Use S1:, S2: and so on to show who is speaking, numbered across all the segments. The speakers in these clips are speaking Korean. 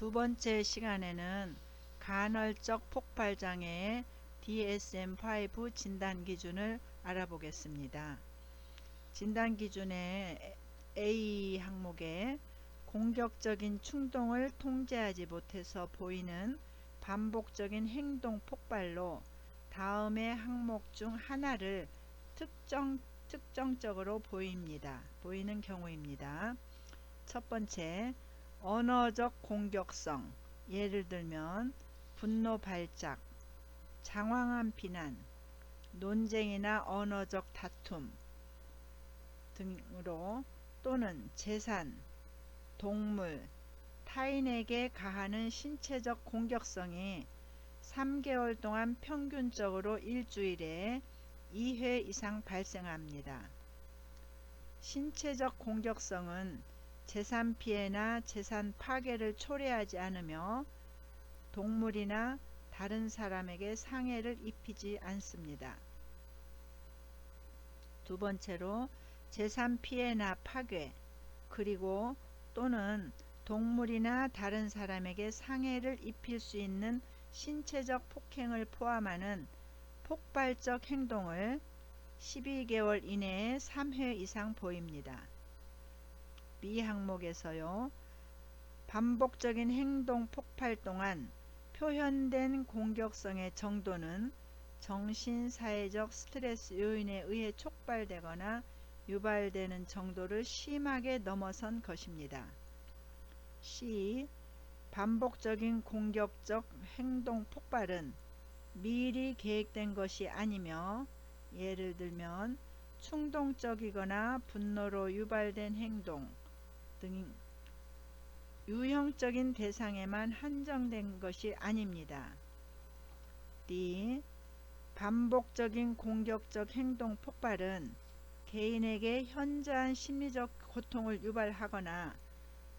S1: 두 번째 시간에는 간헐적 폭발장애의 DSM-5 진단 기준을 알아보겠습니다. 진단 기준의 A 항목에 공격적인 충동을 통제하지 못해서 보이는 반복적인 행동 폭발로 다음의 항목 중 하나를 특정적으로 보이는 경우입니다. 첫 번째, 언어적 공격성, 예를 들면 분노 발작, 장황한 비난, 논쟁이나 언어적 다툼 등으로, 또는 재산, 동물, 타인에게 가하는 신체적 공격성이 3개월 동안 평균적으로 일주일에 2회 이상 발생합니다. 신체적 공격성은 재산 피해나 재산 파괴를 초래하지 않으며 동물이나 다른 사람에게 상해를 입히지 않습니다. 두 번째로, 재산 피해나 파괴, 그리고 또는 동물이나 다른 사람에게 상해를 입힐 수 있는 신체적 폭행을 포함하는 폭발적 행동을 12개월 이내에 3회 이상 보입니다. B 항목에서요, 반복적인 행동 폭발 동안 표현된 공격성의 정도는 정신사회적 스트레스 요인에 의해 촉발되거나 유발되는 정도를 심하게 넘어선 것입니다. C. 반복적인 공격적 행동 폭발은 미리 계획된 것이 아니며, 예를 들면 충동적이거나 분노로 유발된 행동 등 유형적인 대상에만 한정된 것이 아닙니다. D. 반복적인 공격적 행동 폭발은 개인에게 현저한 심리적 고통을 유발하거나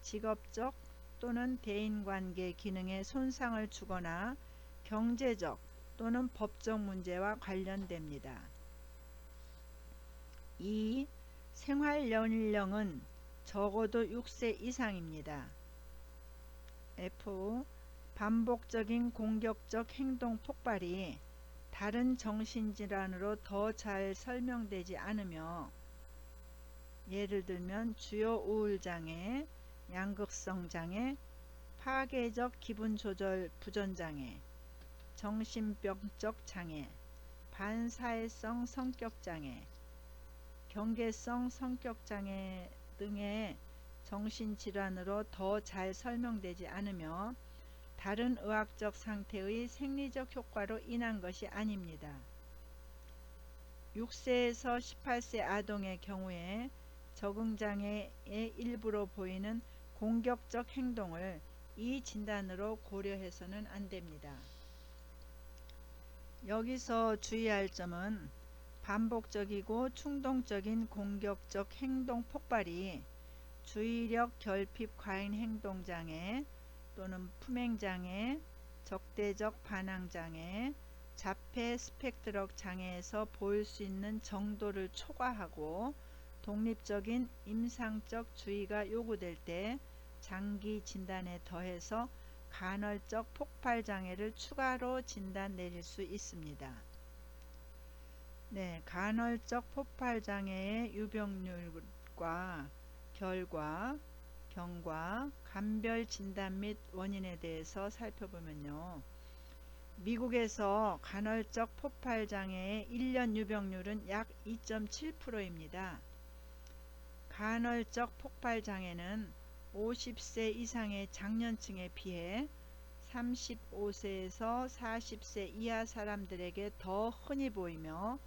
S1: 직업적 또는 대인관계 기능에 손상을 주거나 경제적 또는 법적 문제와 관련됩니다. 2. 생활 연령은 적어도 6세 이상입니다. F. 반복적인 공격적 행동 폭발이 다른 정신질환으로 더 잘 설명되지 않으며, 예를 들면 주요 우울장애, 양극성장애, 파괴적 기분조절 부전장애, 정신병적 장애, 반사회성 성격장애, 경계성 성격장애 등의 정신질환으로 더 잘 설명되지 않으며 다른 의학적 상태의 생리적 효과로 인한 것이 아닙니다. 6세에서 18세 아동의 경우에 적응장애의 일부로 보이는 공격적 행동을 이 진단으로 고려해서는 안됩니다. 여기서 주의할 점은 반복적이고 충동적인 공격적 행동 폭발이 주의력 결핍 과잉 행동장애 또는 품행장애, 적대적 반항장애, 자폐 스펙트럼 장애에서 보일 수 있는 정도를 초과하고 독립적인 임상적 주의가 요구될 때 장기 진단에 더해서 간헐적 폭발장애를 추가로 진단 내릴 수 있습니다. 간헐적 폭발장애의 유병률과 결과, 경과, 감별 진단 및 원인에 대해서 살펴보면요, 미국에서 간헐적 폭발장애의 1년 유병률은 약 2.7%입니다. 간헐적 폭발장애는 50세 이상의 장년층에 비해 35세에서 40세 이하 사람들에게 더 흔히 보이며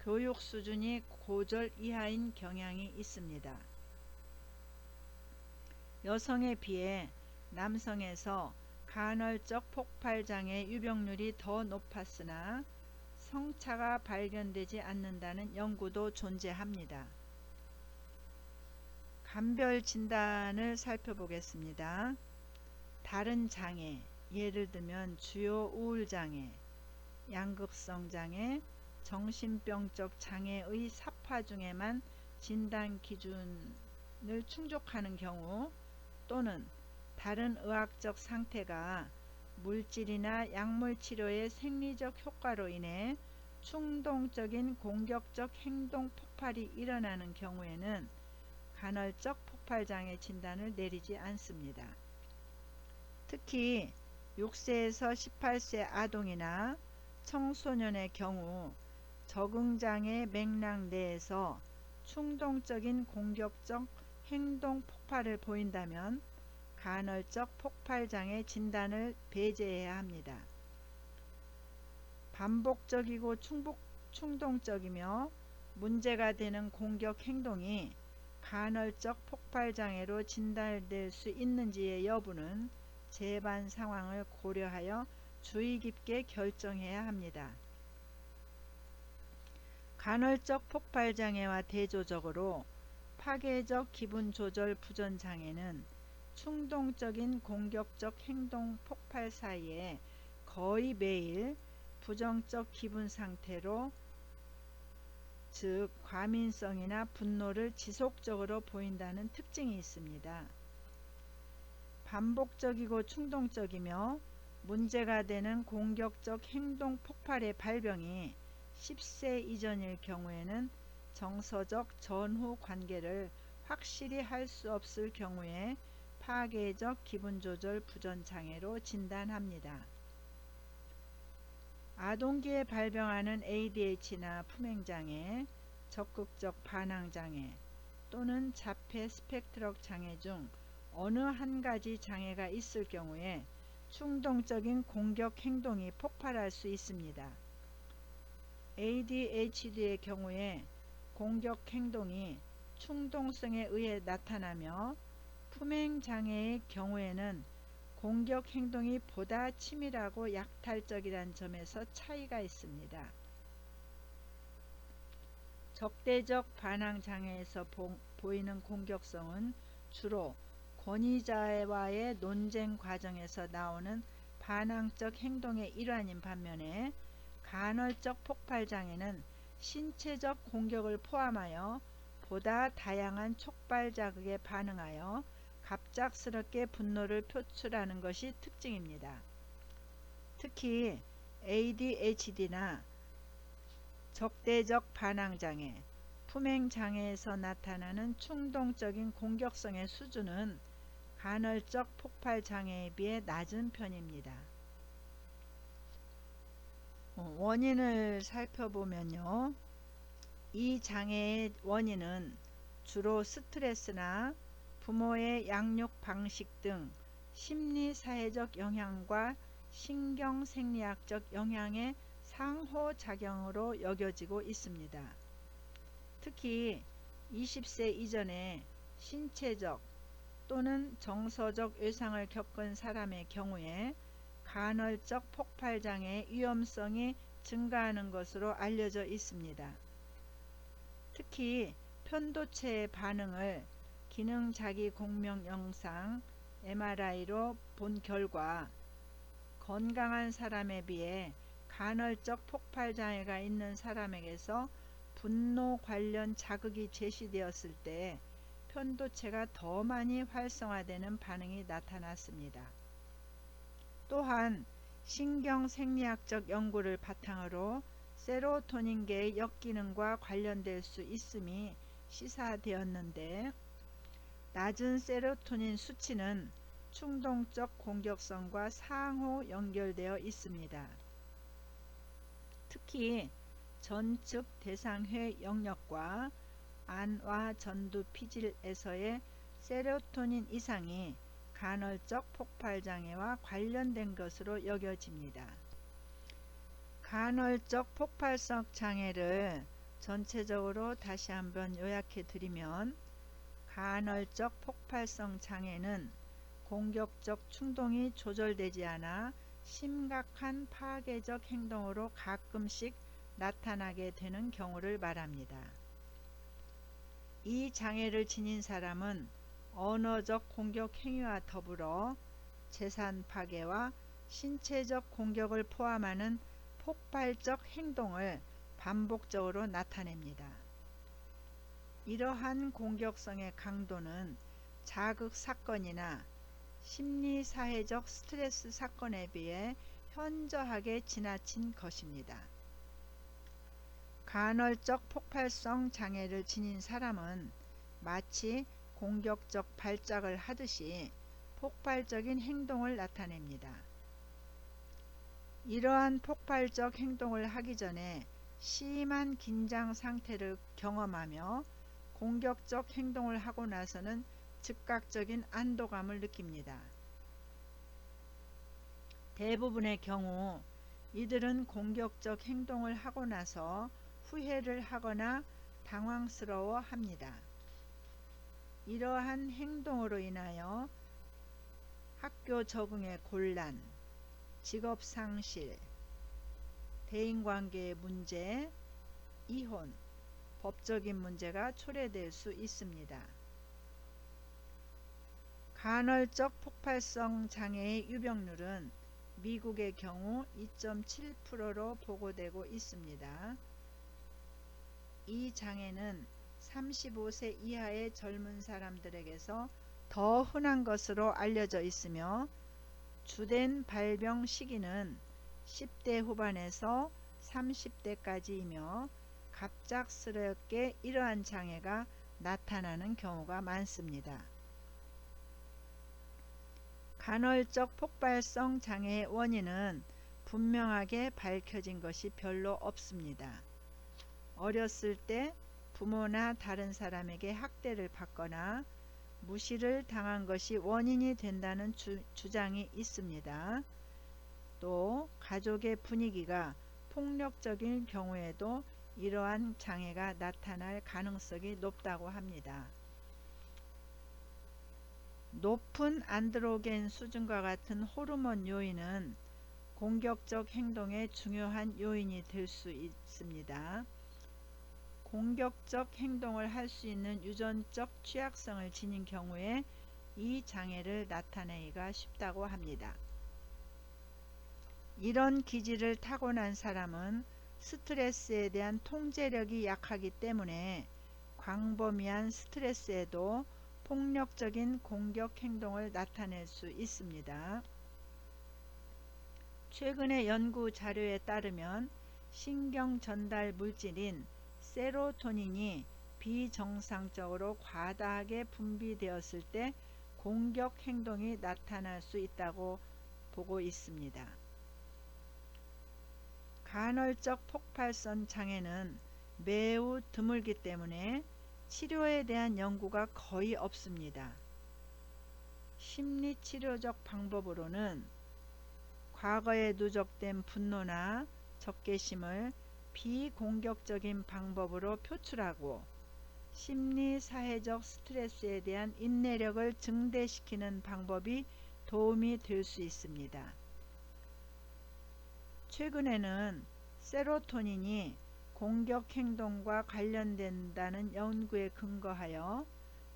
S1: 교육 수준이 고졸 이하인 경향이 있습니다. 여성에 비해 남성에서 간헐적 폭발장애 유병률이 더 높았으나 성차가 발견되지 않는다는 연구도 존재합니다. 감별 진단을 살펴보겠습니다. 다른 장애, 예를 들면 주요 우울장애, 양극성장애, 정신병적 장애의 사파 중에만 진단 기준을 충족하는 경우, 또는 다른 의학적 상태가 물질이나 약물 치료의 생리적 효과로 인해 충동적인 공격적 행동 폭발이 일어나는 경우에는 간헐적 폭발장애 진단을 내리지 않습니다. 특히 6세에서 18세 아동이나 청소년의 경우 적응장애 맥락 내에서 충동적인 공격적 행동 폭발을 보인다면 간헐적 폭발장애 진단을 배제해야 합니다. 반복적이고 충동적이며 문제가 되는 공격 행동이 간헐적 폭발장애로 진단될 수 있는지의 여부는 재반 상황을 고려하여 주의 깊게 결정해야 합니다. 간헐적 폭발장애와 대조적으로 파괴적 기분조절 부전장애는 충동적인 공격적 행동 폭발 사이에 거의 매일 부정적 기분 상태로, 즉 과민성이나 분노를 지속적으로 보인다는 특징이 있습니다. 반복적이고 충동적이며 문제가 되는 공격적 행동 폭발의 발병이 10세 이전일 경우에는 정서적 전후 관계를 확실히 할 수 없을 경우에 파괴적 기분조절 부전장애로 진단합니다. 아동기에 발병하는 ADH나 품행장애, 적극적 반항장애 또는 자폐 스펙트럼 장애 중 어느 한 가지 장애가 있을 경우에 충동적인 공격 행동이 폭발할 수 있습니다. ADHD의 경우에 공격 행동이 충동성에 의해 나타나며 품행장애의 경우에는 공격 행동이 보다 치밀하고 약탈적이라는 점에서 차이가 있습니다. 적대적 반항장애에서 보이는 공격성은 주로 권위자와의 논쟁 과정에서 나오는 반항적 행동의 일환인 반면에 간헐적 폭발장애는 신체적 공격을 포함하여 보다 다양한 촉발 자극에 반응하여 갑작스럽게 분노를 표출하는 것이 특징입니다. 특히 ADHD나 적대적 반항장애, 품행장애에서 나타나는 충동적인 공격성의 수준은 간헐적 폭발장애에 비해 낮은 편입니다. 원인을 살펴보면요. 이 장애의 원인은 주로 스트레스나 부모의 양육 방식 등 심리사회적 영향과 신경생리학적 영향의 상호작용으로 여겨지고 있습니다. 특히 20세 이전에 신체적 또는 정서적 외상을 겪은 사람의 경우에 간헐적 폭발장애의 위험성이 증가하는 것으로 알려져 있습니다. 특히 편도체의 반응을 기능자기공명 영상 MRI로 본 결과 건강한 사람에 비해 간헐적 폭발장애가 있는 사람에게서 분노 관련 자극이 제시되었을 때 편도체가 더 많이 활성화되는 반응이 나타났습니다. 또한 신경생리학적 연구를 바탕으로 세로토닌계의 역기능과 관련될 수 있음이 시사되었는데, 낮은 세로토닌 수치는 충동적 공격성과 상호 연결되어 있습니다. 특히 전측 대상회 영역과 안와 전두 피질에서의 세로토닌 이상이 간헐적 폭발장애와 관련된 것으로 여겨집니다. 간헐적 폭발성 장애를 전체적으로 다시 한번 요약해 드리면, 간헐적 폭발성 장애는 공격적 충동이 조절되지 않아 심각한 파괴적 행동으로 가끔씩 나타나게 되는 경우를 말합니다. 이 장애를 지닌 사람은 언어적 공격 행위와 더불어 재산 파괴와 신체적 공격을 포함하는 폭발적 행동을 반복적으로 나타냅니다. 이러한 공격성의 강도는 자극 사건이나 심리사회적 스트레스 사건에 비해 현저하게 지나친 것입니다. 간헐적 폭발성 장애를 지닌 사람은 마치 공격적 발작을 하듯이 폭발적인 행동을 나타냅니다. 이러한 폭발적 행동을 하기 전에 심한 긴장 상태를 경험하며 공격적 행동을 하고 나서는 즉각적인 안도감을 느낍니다. 대부분의 경우 이들은 공격적 행동을 하고 나서 후회를 하거나 당황스러워 합니다. 이러한 행동으로 인하여 학교 적응의 곤란, 직업 상실, 대인관계의 문제, 이혼, 법적인 문제가 초래될 수 있습니다. 간헐적 폭발성 장애의 유병률은 미국의 경우 2.7%로 보고되고 있습니다. 이 장애는 35세 이하의 젊은 사람들에게서 더 흔한 것으로 알려져 있으며 주된 발병 시기는 10대 후반에서 30대까지이며 갑작스럽게 이러한 장애가 나타나는 경우가 많습니다. 간헐적 폭발성 장애의 원인은 분명하게 밝혀진 것이 별로 없습니다. 어렸을 때 부모나 다른 사람에게 학대를 받거나 무시를 당한 것이 원인이 된다는 주장이 있습니다. 또 가족의 분위기가 폭력적인 경우에도 이러한 장애가 나타날 가능성이 높다고 합니다. 높은 안드로겐 수준과 같은 호르몬 요인은 공격적 행동의 중요한 요인이 될 수 있습니다. 공격적 행동을 할 수 있는 유전적 취약성을 지닌 경우에 이 장애를 나타내기가 쉽다고 합니다. 이런 기질을 타고난 사람은 스트레스에 대한 통제력이 약하기 때문에 광범위한 스트레스에도 폭력적인 공격 행동을 나타낼 수 있습니다. 최근의 연구 자료에 따르면 신경 전달 물질인 세로토닌이 비정상적으로 과다하게 분비되었을 때 공격 행동이 나타날 수 있다고 보고 있습니다. 간헐적 폭발성 장애는 매우 드물기 때문에 치료에 대한 연구가 거의 없습니다. 심리치료적 방법으로는 과거에 누적된 분노나 적개심을 비공격적인 방법으로 표출하고 심리사회적 스트레스에 대한 인내력을 증대시키는 방법이 도움이 될 수 있습니다. 최근에는 세로토닌이 공격 행동과 관련된다는 연구에 근거하여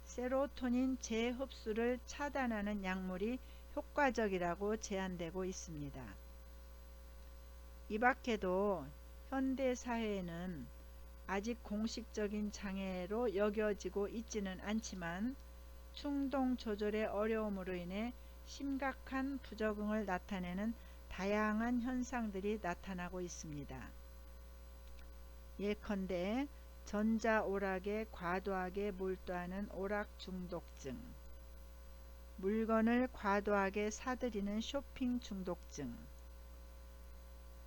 S1: 세로토닌 재흡수를 차단하는 약물이 효과적이라고 제안되고 있습니다. 이 밖에도 현대 사회에는 아직 공식적인 장애로 여겨지고 있지는 않지만 충동 조절의 어려움으로 인해 심각한 부적응을 나타내는 다양한 현상들이 나타나고 있습니다. 예컨대 전자오락에 과도하게 몰두하는 오락 중독증, 물건을 과도하게 사들이는 쇼핑 중독증,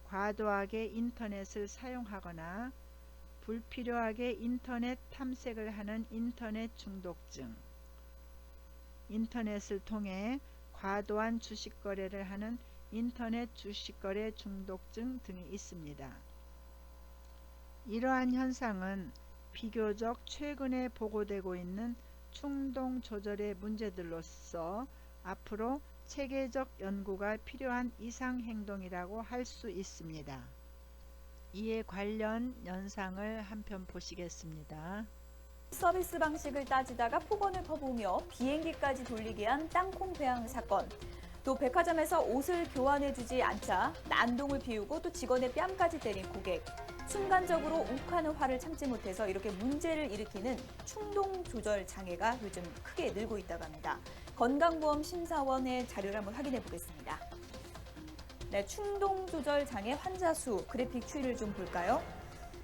S1: 과도하게 인터넷을 사용하거나 불필요하게 인터넷 탐색을 하는 인터넷 중독증, 인터넷을 통해 과도한 주식 거래를 하는 인터넷 주식거래 중독증 등이 있습니다. 이러한 현상은 비교적 최근에 보고되고 있는 충동 조절의 문제들로서 앞으로 체계적 연구가 필요한 이상 행동이라고 할 수 있습니다. 이에 관련 영상을 한편 보시겠습니다.
S2: 서비스 방식을 따지다가 폭언을 퍼부으며 비행기까지 돌리게 한 땅콩 배양 사건. 또 백화점에서 옷을 교환해주지 않자 난동을 피우고 또 직원의 뺨까지 때린 고객. 순간적으로 욱하는 화를 참지 못해서 이렇게 문제를 일으키는 충동 조절 장애가 요즘 크게 늘고 있다고 합니다. 건강보험심사원의 자료를 한번 확인해 보겠습니다. 네, 충동 조절 장애 환자 수 그래픽 추이를 좀 볼까요?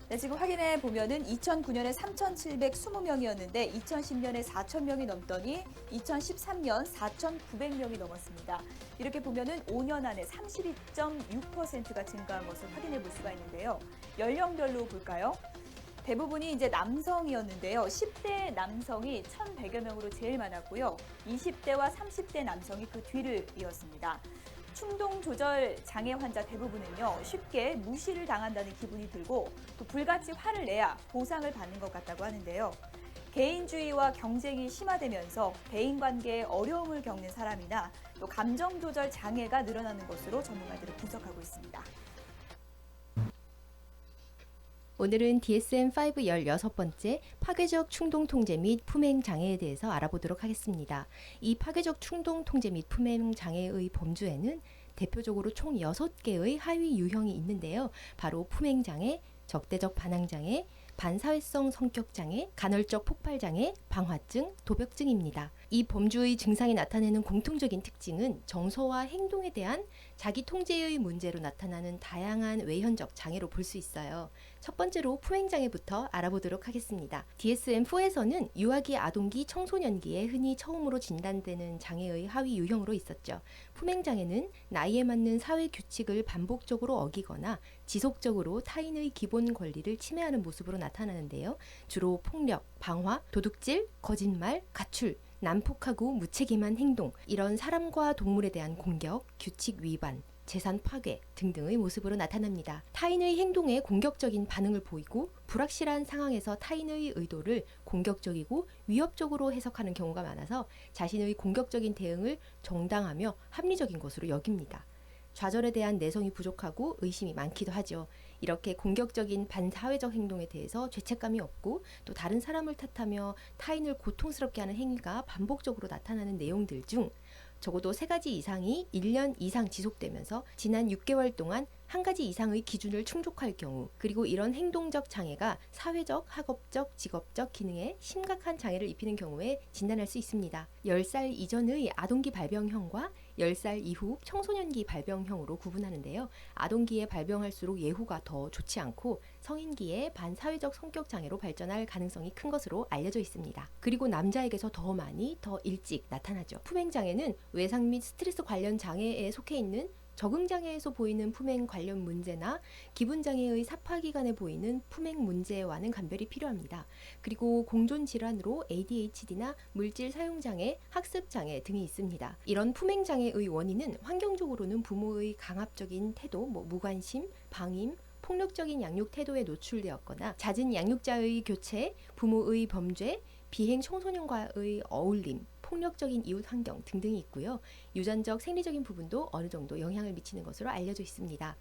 S2: 네, 지금 확인해 보면은 2009년에 3,720명이었는데 2010년에 4,000명이 넘더니 2013년 4,900명이 넘었습니다. 이렇게 보면은 5년 안에 32.6%가 증가한 것을 확인해 볼 수가 있는데요. 연령별로 볼까요? 대부분이 이제 남성이었는데요. 10대 남성이 1,100여 명으로 제일 많았고요. 20대와 30대 남성이 그 뒤를 이었습니다. 충동 조절 장애 환자 대부분은요, 쉽게 무시를 당한다는 기분이 들고 또 불같이 화를 내야 보상을 받는 것 같다고 하는데요. 개인주의와 경쟁이 심화되면서 대인관계에 어려움을 겪는 사람이나 또 감정 조절 장애가 늘어나는 것으로 전문가들은 분석하고 있습니다.
S3: 오늘은 DSM-5 16번째 파괴적 충동 통제 및 품행 장애에 대해서 알아보도록 하겠습니다. 이 파괴적 충동 통제 및 품행 장애의 범주에는 대표적으로 총 6개의 하위 유형이 있는데요. 바로 품행 장애, 적대적 반항 장애, 반사회성 성격 장애, 간헐적 폭발 장애, 방화증, 도벽증입니다. 이 범주의 증상이 나타내는 공통적인 특징은 정서와 행동에 대한 자기 통제의 문제로 나타나는 다양한 외현적 장애로 볼 수 있어요. 첫 번째로 품행장애부터 알아보도록 하겠습니다. DSM-4에서는 유아기, 아동기, 청소년기에 흔히 처음으로 진단되는 장애의 하위 유형으로 있었죠. 품행장애는 나이에 맞는 사회 규칙을 반복적으로 어기거나 지속적으로 타인의 기본 권리를 침해하는 모습으로 나타나는데요. 주로 폭력, 방화, 도둑질, 거짓말, 가출, 난폭하고 무책임한 행동, 이런 사람과 동물에 대한 공격, 규칙 위반, 재산 파괴 등등의 모습으로 나타납니다. 타인의 행동에 공격적인 반응을 보이고 불확실한 상황에서 타인의 의도를 공격적이고 위협적으로 해석하는 경우가 많아서 자신의 공격적인 대응을 정당하며 합리적인 것으로 여깁니다. 좌절에 대한 내성이 부족하고 의심이 많기도 하죠. 이렇게 공격적인 반사회적 행동에 대해서 죄책감이 없고 또 다른 사람을 탓하며 타인을 고통스럽게 하는 행위가 반복적으로 나타나는 내용들 중 적어도 3가지 이상이 1년 이상 지속되면서 지난 6개월 동안 1가지 이상의 기준을 충족할 경우, 그리고 이런 행동적 장애가 사회적, 학업적, 직업적 기능에 심각한 장애를 입히는 경우에 진단할 수 있습니다. 10살 이전의 아동기 발병형과 10살 이후 청소년기 발병형으로 구분하는데요. 아동기에 발병할수록 예후가 더 좋지 않고 성인기에 반사회적 성격 장애로 발전할 가능성이 큰 것으로 알려져 있습니다. 그리고 남자에게서 더 많이, 더 일찍 나타나죠. 품행장애는 외상 및 스트레스 관련 장애에 속해 있는 적응장애에서 보이는 품행 관련 문제나 기분장애의 사파기관에 보이는 품행 문제와는 감별이 필요합니다. 그리고 공존질환으로 ADHD나 물질 사용장애, 학습장애 등이 있습니다. 이런 품행장애의 원인은 환경적으로는 부모의 강압적인 태도, 무관심, 방임, 폭력적인 양육 태도에 노출되었거나 잦은 양육자의 교체, 부모의 범죄, 비행 청소년과의 어울림, 폭력적인 이웃 환경 등등이 있고요. 유전적 생리적인 부분도 어느 정도 영향을 미치는 것으로 알려져 있습니다.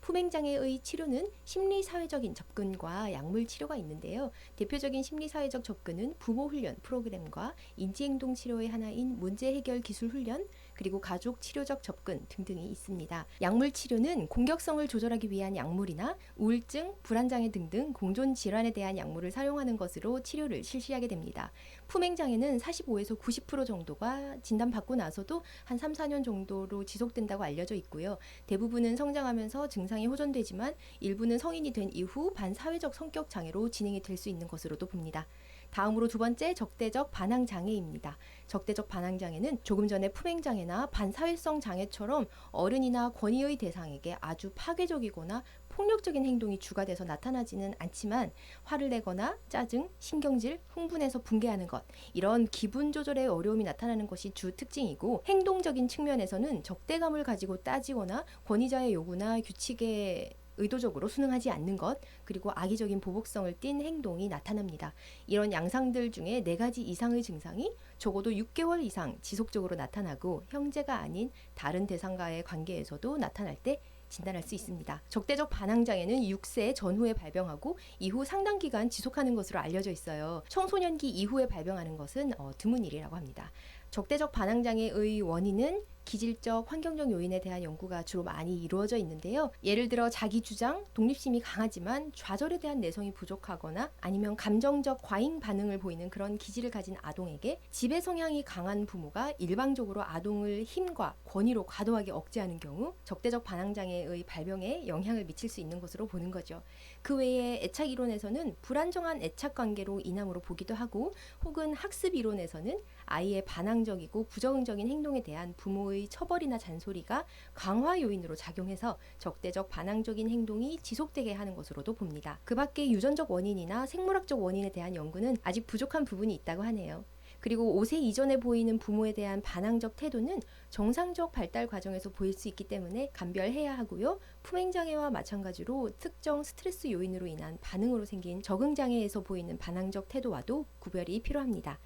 S3: 품행장애의 치료는 심리사회적인 접근과 약물 치료가 있는데요. 대표적인 심리사회적 접근은 부모훈련 프로그램과 인지행동 치료의 하나인 문제해결 기술 훈련, 그리고 가족 치료적 접근 등등이 있습니다. 약물 치료는 공격성을 조절하기 위한 약물이나 우울증, 불안장애 등등 공존 질환에 대한 약물을 사용하는 것으로 치료를 실시하게 됩니다. 품행장애는 45에서 90% 정도가 진단받고 나서도 한 3, 4년 정도로 지속된다고 알려져 있고요. 대부분은 성장하면서 증상이 호전되지만 일부는 성인이 된 이후 반사회적 성격 장애로 진행이 될 수 있는 것으로도 봅니다. 다음으로 2번째 적대적 반항 장애입니다. 적대적 반항 장애는 조금 전에 품행 장애나 반사회성 장애처럼 어른이나 권위의 대상에게 아주 파괴적이거나 폭력적인 행동이 주가 돼서 나타나지는 않지만 화를 내거나 짜증, 신경질, 흥분해서 붕괴하는 것, 이런 기분 조절의 어려움이 나타나는 것이 주 특징이고, 행동적인 측면에서는 적대감을 가지고 따지거나 권위자의 요구나 규칙에 의도적으로 순응하지 않는 것, 그리고 악의적인 보복성을 띤 행동이 나타납니다. 이런 양상들 중에 4가지 이상의 증상이 적어도 6개월 이상 지속적으로 나타나고 형제가 아닌 다른 대상과의 관계에서도 나타날 때 진단할 수 있습니다. 적대적 반항장애는 6세 전후에 발병하고 이후 상당 기간 지속하는 것으로 알려져 있어요. 청소년기 이후에 발병하는 것은 드문 일이라고 합니다. 적대적 반항장애의 원인은 기질적, 환경적 요인에 대한 연구가 주로 많이 이루어져 있는데요. 예를 들어 자기 주장, 독립심이 강하지만 좌절에 대한 내성이 부족하거나 아니면 감정적 과잉 반응을 보이는 그런 기질을 가진 아동에게 지배 성향이 강한 부모가 일방적으로 아동을 힘과 권위로 과도하게 억제하는 경우 적대적 반항장애의 발병에 영향을 미칠 수 있는 것으로 보는 거죠. 그 외에 애착 이론에서는 불안정한 애착 관계로 인함으로 보기도 하고, 혹은 학습 이론에서는 아이의 반항적이고 부적응적인 행동에 대한 부모의 처벌이나 잔소리가 강화 요인으로 작용해서 적대적 반항적인 행동이 지속되게 하는 것으로도 봅니다. 그 밖에 유전적 원인이나 생물학적 원인에 대한 연구는 아직 부족한 부분이 있다고 하네요. 그리고 5세 이전에 보이는 부모에 대한 반항적 태도는 정상적 발달 과정에서 보일 수 있기 때문에 감별해야 하고요. 품행장애와 마찬가지로 특정 스트레스 요인으로 인한 반응으로 생긴 적응장애에서 보이는 반항적 태도와도 구별이 필요합니다.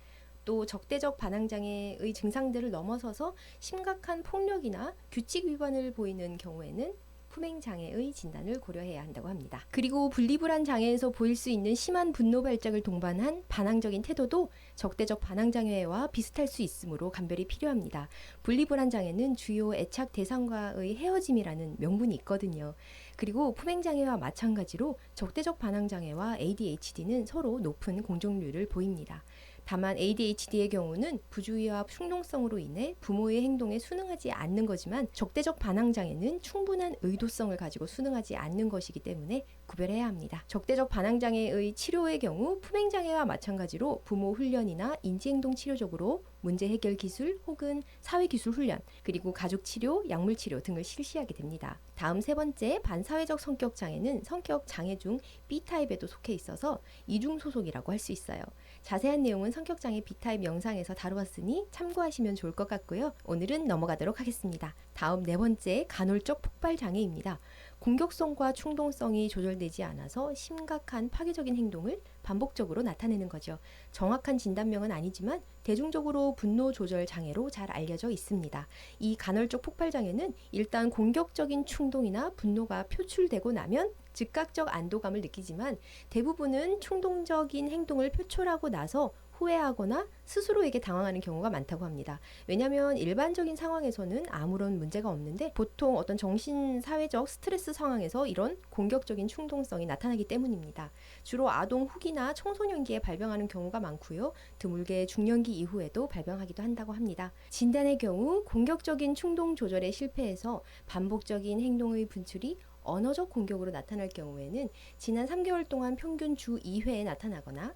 S3: 또 적대적 반항장애의 증상들을 넘어서서 심각한 폭력이나 규칙 위반을 보이는 경우에는 품행장애의 진단을 고려해야 한다고 합니다. 그리고 분리불안 장애에서 보일 수 있는 심한 분노 발작을 동반한 반항적인 태도도 적대적 반항장애와 비슷할 수 있으므로 감별이 필요합니다. 분리불안 장애는 주요 애착 대상과의 헤어짐이라는 명분이 있거든요. 그리고 품행장애와 마찬가지로 적대적 반항장애와 ADHD는 서로 높은 공존률을 보입니다. 다만 ADHD의 경우는 부주의와 충동성으로 인해 부모의 행동에 순응하지 않는 거지만, 적대적 반항장애는 충분한 의도성을 가지고 순응하지 않는 것이기 때문에 구별해야 합니다. 적대적 반항장애의 치료의 경우 품행장애와 마찬가지로 부모 훈련이나 인지행동 치료적으로 문제 해결 기술 혹은 사회기술 훈련, 그리고 가족치료, 약물치료 등을 실시하게 됩니다. 다음 세 번째, 반사회적 성격장애는 성격장애 중 B타입에도 속해 있어서 이중 소속이라고 할 수 있어요. 자세한 내용은 성격장애 B타입 영상에서 다루었으니 참고하시면 좋을 것 같고요. 오늘은 넘어가도록 하겠습니다. 다음 네 번째, 간헐적 폭발장애입니다. 공격성과 충동성이 조절되지 않아서 심각한 파괴적인 행동을 반복적으로 나타내는 거죠. 정확한 진단명은 아니지만 대중적으로 분노 조절 장애로 잘 알려져 있습니다. 이 간헐적 폭발 장애는 일단 공격적인 충동이나 분노가 표출되고 나면 즉각적 안도감을 느끼지만, 대부분은 충동적인 행동을 표출하고 나서 후회하거나 스스로에게 당황하는 경우가 많다고 합니다. 왜냐하면 일반적인 상황에서는 아무런 문제가 없는데 보통 어떤 정신사회적 스트레스 상황에서 이런 공격적인 충동성이 나타나기 때문입니다. 주로 아동 후기나 청소년기에 발병하는 경우가 많고요. 드물게 중년기 이후에도 발병하기도 한다고 합니다. 진단의 경우 공격적인 충동 조절에 실패해서 반복적인 행동의 분출이 언어적 공격으로 나타날 경우에는 지난 3개월 동안 평균 주 2회에 나타나거나,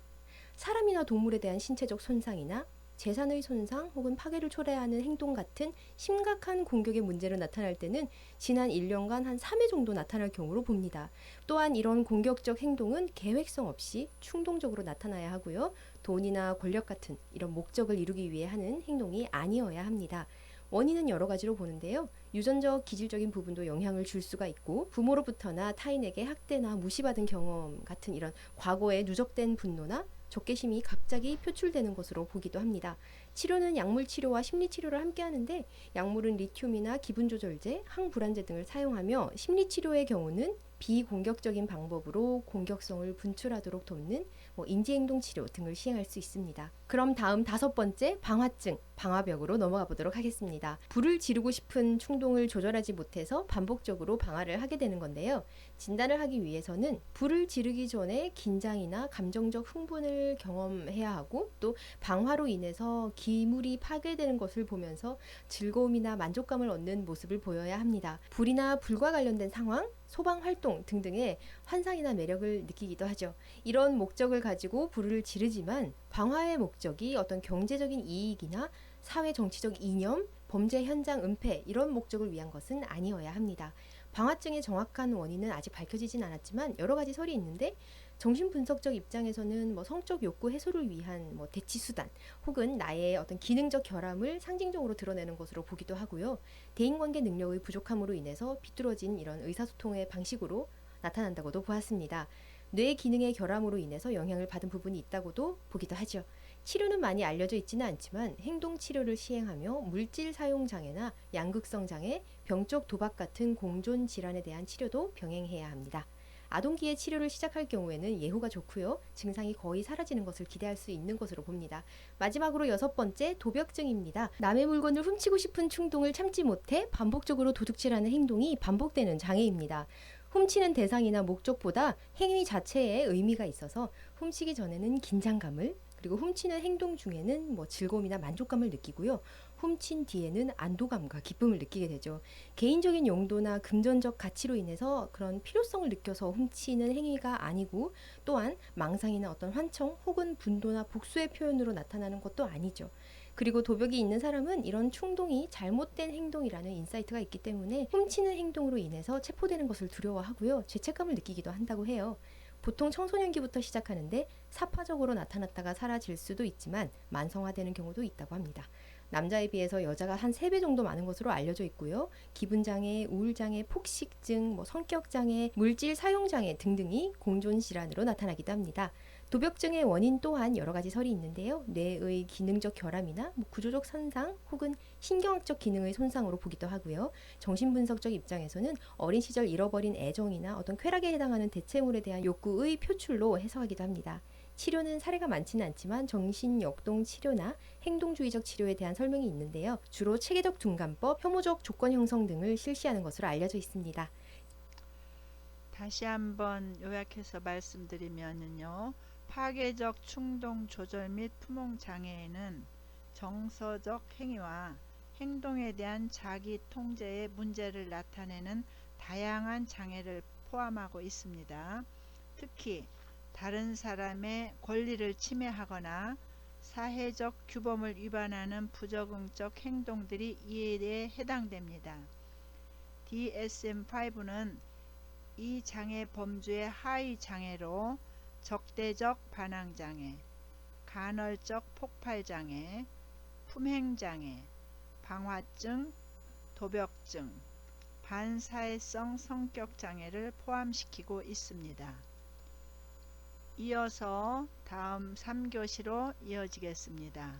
S3: 사람이나 동물에 대한 신체적 손상이나 재산의 손상 혹은 파괴를 초래하는 행동 같은 심각한 공격의 문제로 나타날 때는 지난 1년간 한 3회 정도 나타날 경우로 봅니다. 또한 이런 공격적 행동은 계획성 없이 충동적으로 나타나야 하고요. 돈이나 권력 같은 이런 목적을 이루기 위해 하는 행동이 아니어야 합니다. 원인은 여러 가지로 보는데요. 유전적, 기질적인 부분도 영향을 줄 수가 있고, 부모로부터나 타인에게 학대나 무시받은 경험 같은 이런 과거에 누적된 분노나 적개심이 갑자기 표출되는 것으로 보기도 합니다. 치료는 약물 치료와 심리 치료를 함께 하는데, 약물은 리튬이나 기분 조절제, 항불안제 등을 사용하며, 심리 치료의 경우는 비공격적인 방법으로 공격성을 분출하도록 돕는 인지행동 치료 등을 시행할 수 있습니다. 그럼 다음 다섯 번째, 방화증, 방화벽으로 넘어가 보도록 하겠습니다. 불을 지르고 싶은 충동을 조절하지 못해서 반복적으로 방화를 하게 되는 건데요. 진단을 하기 위해서는 불을 지르기 전에 긴장이나 감정적 흥분을 경험해야 하고, 또 방화로 인해서 기물이 파괴되는 것을 보면서 즐거움이나 만족감을 얻는 모습을 보여야 합니다. 불이나 불과 관련된 상황, 소방 활동 등등의 환상이나 매력을 느끼기도 하죠. 이런 목적을 가지고 불을 지르지만 방화의 목적이 어떤 경제적인 이익이나 사회 정치적 이념, 범죄 현장 은폐 이런 목적을 위한 것은 아니어야 합니다. 방화증의 정확한 원인은 아직 밝혀지진 않았지만 여러 가지 설이 있는데, 정신분석적 입장에서는 성적 욕구 해소를 위한 대치 수단 혹은 나의 어떤 기능적 결함을 상징적으로 드러내는 것으로 보기도 하고요. 대인관계 능력의 부족함으로 인해서 비뚤어진 이런 의사소통의 방식으로 나타난다고도 보았습니다. 뇌 기능의 결함으로 인해서 영향을 받은 부분이 있다고도 보기도 하죠. 치료는 많이 알려져 있지는 않지만 행동치료를 시행하며 물질 사용 장애나 양극성 장애, 병적 도박 같은 공존 질환에 대한 치료도 병행해야 합니다. 아동기에 치료를 시작할 경우에는 예후가 좋고요. 증상이 거의 사라지는 것을 기대할 수 있는 것으로 봅니다. 마지막으로 6번째, 도벽증입니다. 남의 물건을 훔치고 싶은 충동을 참지 못해 반복적으로 도둑질하는 행동이 반복되는 장애입니다. 훔치는 대상이나 목적보다 행위 자체에 의미가 있어서 훔치기 전에는 긴장감을, 그리고 훔치는 행동 중에는 즐거움이나 만족감을 느끼고요. 훔친 뒤에는 안도감과 기쁨을 느끼게 되죠. 개인적인 용도나 금전적 가치로 인해서 그런 필요성을 느껴서 훔치는 행위가 아니고, 또한 망상이나 어떤 환청 혹은 분노나 복수의 표현으로 나타나는 것도 아니죠. 그리고 도벽이 있는 사람은 이런 충동이 잘못된 행동이라는 인사이트가 있기 때문에 훔치는 행동으로 인해서 체포되는 것을 두려워하고요. 죄책감을 느끼기도 한다고 해요. 보통 청소년기부터 시작하는데 사파적으로 나타났다가 사라질 수도 있지만 만성화되는 경우도 있다고 합니다. 남자에 비해서 여자가 한 3배 정도 많은 것으로 알려져 있고요. 기분장애, 우울장애, 폭식증, 성격장애, 물질 사용장애 등등이 공존질환으로 나타나기도 합니다. 도벽증의 원인 또한 여러 가지 설이 있는데요. 뇌의 기능적 결함이나 구조적 손상 혹은 신경학적 기능의 손상으로 보기도 하고요. 정신분석적 입장에서는 어린 시절 잃어버린 애정이나 어떤 쾌락에 해당하는 대체물에 대한 욕구의 표출로 해석하기도 합니다. 치료는 사례가 많지는 않지만 정신역동 치료나 행동주의적 치료에 대한 설명이 있는데요. 주로 체계적 둔감법, 혐오적 조건 형성 등을 실시하는 것으로 알려져 있습니다.
S1: 다시 한번 요약해서 말씀드리면요. 파괴적 충동 조절 및 품ong 장애에는 정서적 행위와 행동에 대한 자기 통제의 문제를 나타내는 다양한 장애를 포함하고 있습니다. 특히 다른 사람의 권리를 침해하거나 사회적 규범을 위반하는 부적응적 행동들이 이에 해당됩니다. DSM-5는 이 장애 범주의 하위 장애로 적대적 반항장애, 간헐적 폭발장애, 품행장애, 방화증, 도벽증, 반사회성 성격장애를 포함시키고 있습니다. 이어서 다음 3교시로 이어지겠습니다.